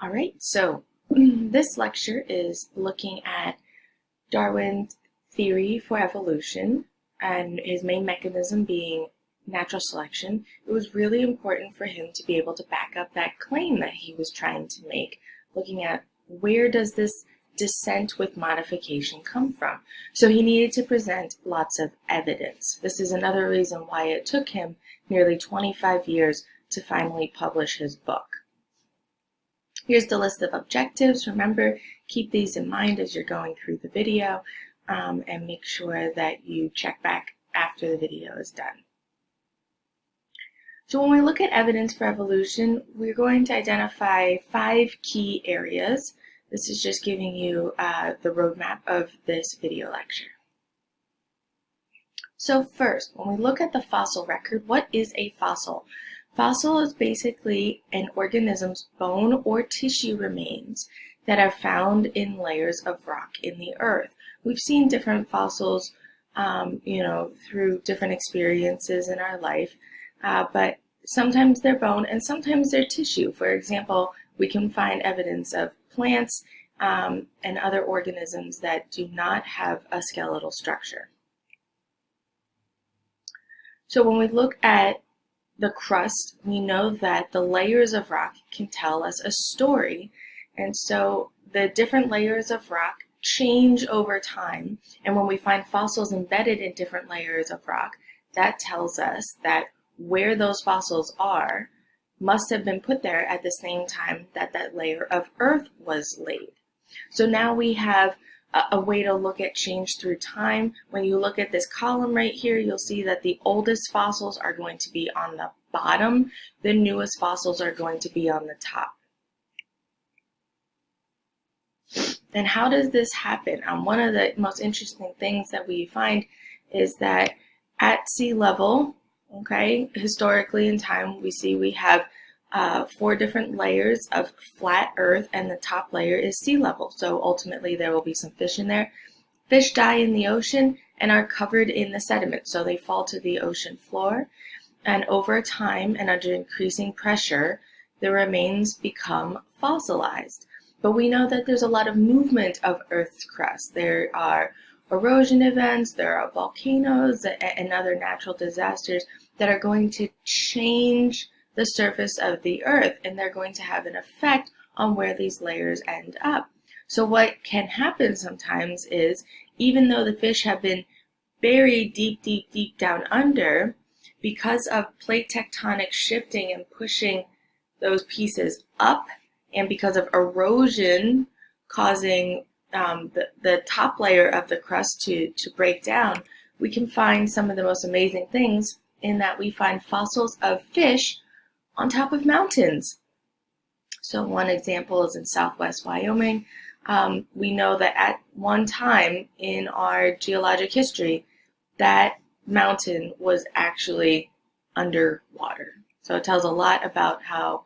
All right, so this lecture is looking at Darwin's theory for evolution and his main mechanism being natural selection. It was really important for him to be able to back up that claim that he was trying to make, looking at where does this descent with modification come from. So he needed to present lots of evidence. This is another reason why it took him nearly 25 years to finally publish his book. Here's the list of objectives. Remember, keep these in mind as you're going through the video, and make sure that you check back after the video is done. So when we look at evidence for evolution, we're going to identify 5 key areas. This is just giving you the roadmap of this video lecture. So first, when we look at the fossil record, what is a fossil? Fossil is basically an organism's bone or tissue remains that are found in layers of rock in the earth. We've seen different fossils, through different experiences in our life, but sometimes they're bone and sometimes they're tissue. For example, we can find evidence of plants and other organisms that do not have a skeletal structure. So when we look at the crust, we know that the layers of rock can tell us a story. And so the different layers of rock change over time. And when we find fossils embedded in different layers of rock, that tells us that where those fossils are must have been put there at the same time that that layer of earth was laid. So now we have a way to look at change through time. When you look at this column right here, you'll see that the oldest fossils are going to be on the bottom. The newest fossils are going to be on the top. And how does this happen? One of the most interesting things that we find is that at sea level, historically in time, we have 4 different layers of flat earth, and the top layer is sea level. So ultimately there will be some fish in there. Fish die in the ocean and are covered in the sediment, so they fall to the ocean floor. And over time and under increasing pressure, the remains become fossilized. But we know that there's a lot of movement of Earth's crust. There are erosion events, there are volcanoes and other natural disasters that are going to change the surface of the earth, and they're going to have an effect on where these layers end up. So what can happen sometimes is, even though the fish have been buried deep down under, because of plate tectonic shifting and pushing those pieces up, and because of erosion causing the top layer of the crust to break down, we can find some of the most amazing things in that we find fossils of fish on top of mountains. So one example is in southwest Wyoming. We know that at one time in our geologic history, that mountain was actually underwater. So it tells a lot about how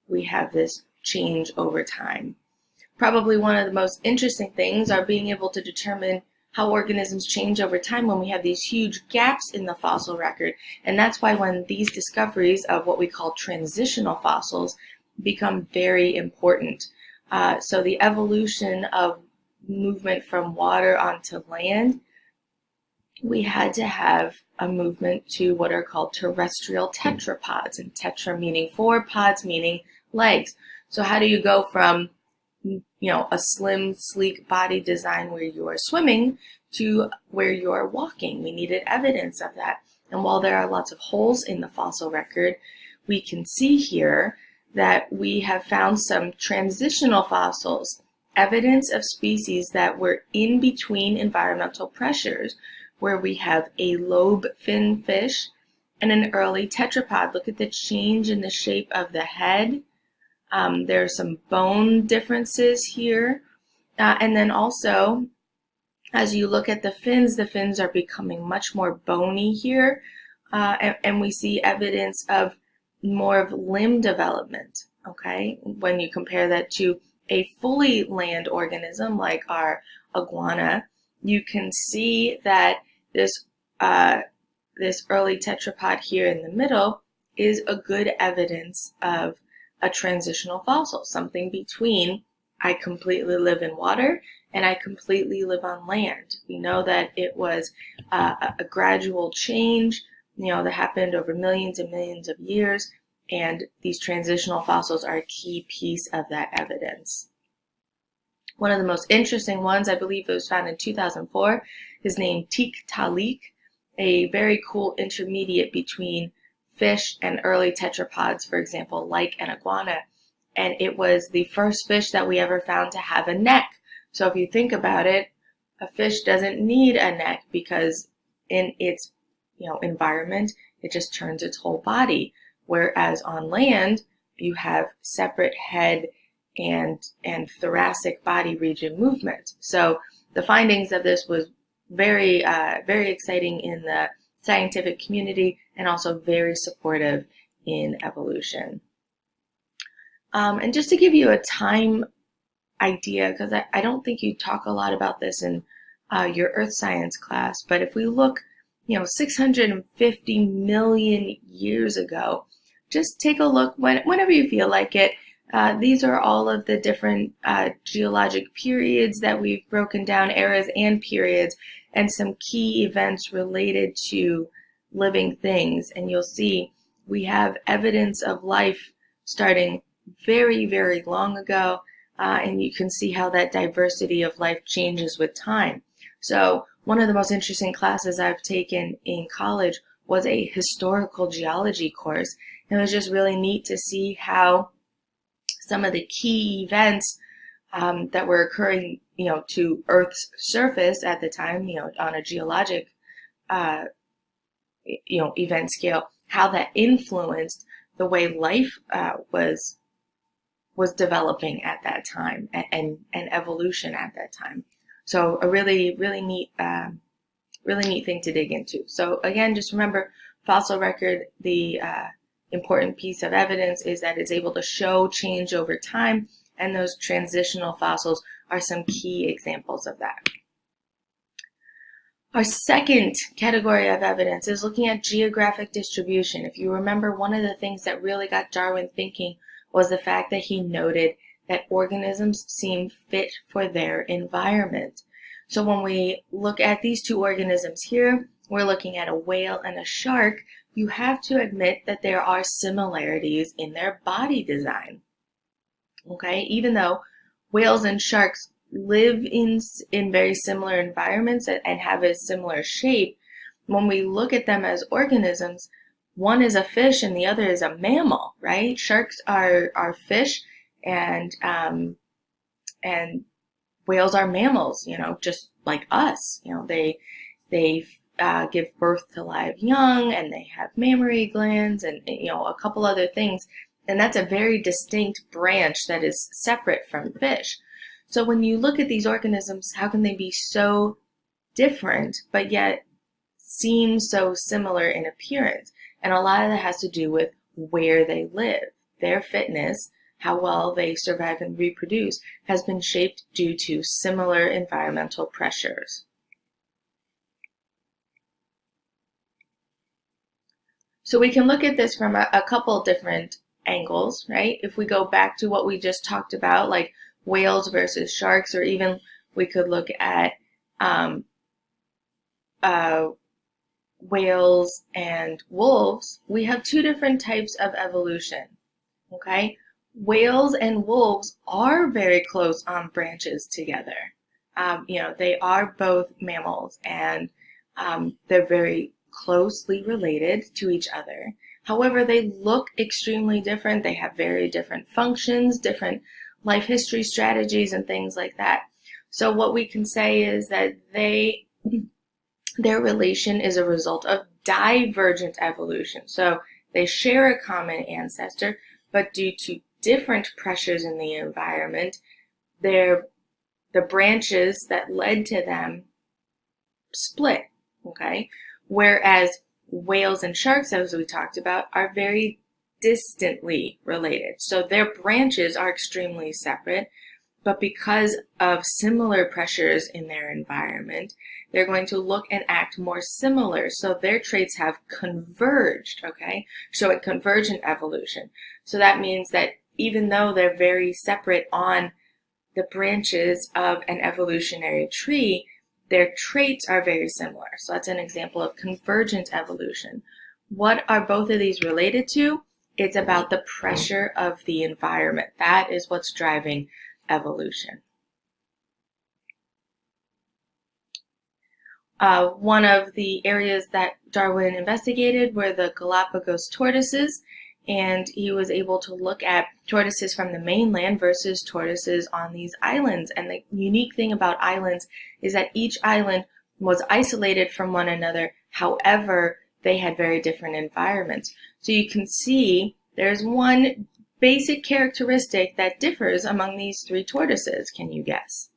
we have this change over time. Probably one of the most interesting things are being able to determine how organisms change over time when we have these huge gaps in the fossil record. And that's why when these discoveries of what we call transitional fossils become very important. So the evolution of movement from water onto land, we had to have a movement to what are called terrestrial tetrapods, and tetra meaning 4, pods meaning legs. So how do you go from a slim, sleek body design where you are swimming to where you are walking? We needed evidence of that. And while there are lots of holes in the fossil record, we can see here that we have found some transitional fossils, evidence of species that were in between environmental pressures, where we have a lobe fin fish and an early tetrapod. Look at the change in the shape of the head. There are some bone differences here. And then also, as you look at the fins are becoming much more bony here. And we see evidence of more of limb development, when you compare that to a fully land organism like our iguana, you can see that this early tetrapod here in the middle is a good evidence of a transitional fossil, something between I completely live in water and I completely live on land. We know that it was a gradual change, that happened over millions and millions of years, and these transitional fossils are a key piece of that evidence. One of the most interesting ones, I believe it was found in 2004, is named Tiktaalik, a very cool intermediate between fish and early tetrapods, for example, like an iguana. And it was the first fish that we ever found to have a neck. So if you think about it, a fish doesn't need a neck because in its environment, it just turns its whole body. Whereas on land, you have separate head and thoracic body region movement. So the findings of this was very, very exciting in the scientific community and also very supportive in evolution. And just to give you a time idea, because I don't think you talk a lot about this in your earth science class, but if we look, 650 million years ago, just take a look whenever you feel like it. These are all of the different geologic periods that we've broken down, eras and periods, and some key events related to living things. And you'll see we have evidence of life starting very, very long ago, and you can see how that diversity of life changes with time. So one of the most interesting classes I've taken in college was a historical geology course. And it was just really neat to see how some of the key events that were occurring, to Earth's surface at the time, on a geologic, event scale, how that influenced the way life was developing at that time and evolution at that time. So a really, really neat thing to dig into. So again, just remember, fossil record, the important piece of evidence is that it's able to show change over time, and those transitional fossils are some key examples of that. Our second category of evidence is looking at geographic distribution. If you remember, one of the things that really got Darwin thinking was the fact that he noted that organisms seem fit for their environment. So when we look at these two organisms here, we're looking at a whale and a shark. You have to admit that there are similarities in their body design. Okay, even though whales and sharks live in very similar environments and have a similar shape, when we look at them as organisms, one is a fish and the other is a mammal, right? Sharks are fish, and whales are mammals, just like us. They give birth to live young, and they have mammary glands, and a couple other things. And that's a very distinct branch that is separate from fish. So when you look at these organisms, how can they be so different, but yet seem so similar in appearance? And a lot of that has to do with where they live. Their fitness, how well they survive and reproduce, has been shaped due to similar environmental pressures. So we can look at this from a couple different angles, right? If we go back to what we just talked about, like whales versus sharks, or even we could look at whales and wolves, we have two different types of evolution, okay? Whales and wolves are very close on branches together. They are both mammals, and they're very closely related to each other. However, they look extremely different. They have very different functions, different life history strategies, and things like that. So what we can say is that their relation is a result of divergent evolution. So they share a common ancestor, but due to different pressures in the environment, the branches that led to them split, okay? Whereas whales and sharks, as we talked about, are very distantly related. So their branches are extremely separate, but because of similar pressures in their environment, they're going to look and act more similar. So their traits have converged, okay? Showing convergent evolution. So that means that even though they're very separate on the branches of an evolutionary tree, their traits are very similar. So that's an example of convergent evolution. What are both of these related to? It's about the pressure of the environment. That is what's driving evolution. One of the areas that Darwin investigated were the Galapagos tortoises, and he was able to look at tortoises from the mainland versus tortoises on these islands. And the unique thing about islands is that each island was isolated from one another. However, they had very different environments. So you can see there's one basic characteristic that differs among these three tortoises. Can you guess?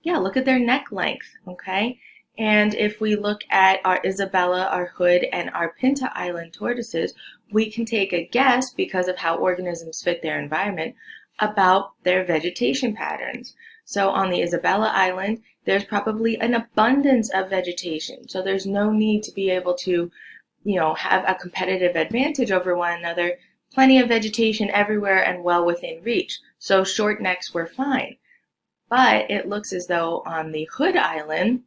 Yeah, look at their neck length, okay? And if we look at our Isabella, our Hood, and our Pinta Island tortoises, we can take a guess, because of how organisms fit their environment, about their vegetation patterns. So on the Isabella Island, there's probably an abundance of vegetation. So there's no need to be able to, have a competitive advantage over one another. Plenty of vegetation everywhere and well within reach. So short necks were fine. But it looks as though on the Hood Island,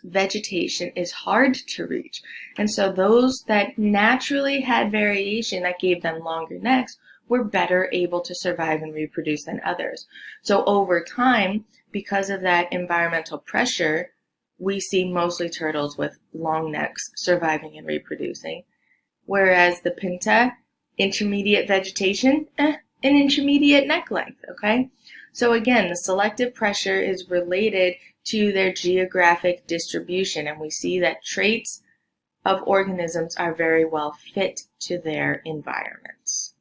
vegetation is hard to reach. And so those that naturally had variation that gave them longer necks were better able to survive and reproduce than others. So over time, because of that environmental pressure, we see mostly turtles with long necks surviving and reproducing. Whereas the Pinta, intermediate vegetation, an intermediate neck length, okay? So again, the selective pressure is related to their geographic distribution, and we see that traits of organisms are very well fit to their environments.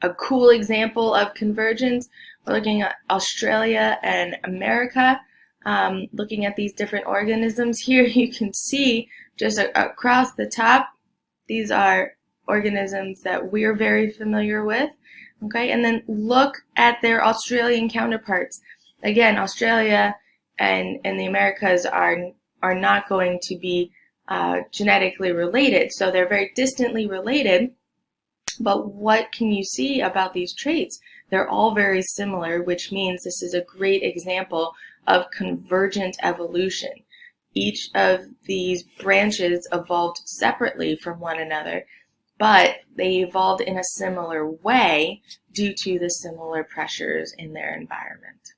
A cool example of convergence, we're looking at Australia and America. Looking at these different organisms here, you can see just across the top, these are organisms that we're very familiar with. Okay, and then look at their Australian counterparts. Again, Australia and the Americas are not going to be genetically related, so they're very distantly related. But what can you see about these traits? They're all very similar, which means this is a great example of convergent evolution. Each of these branches evolved separately from one another, but they evolved in a similar way due to the similar pressures in their environment.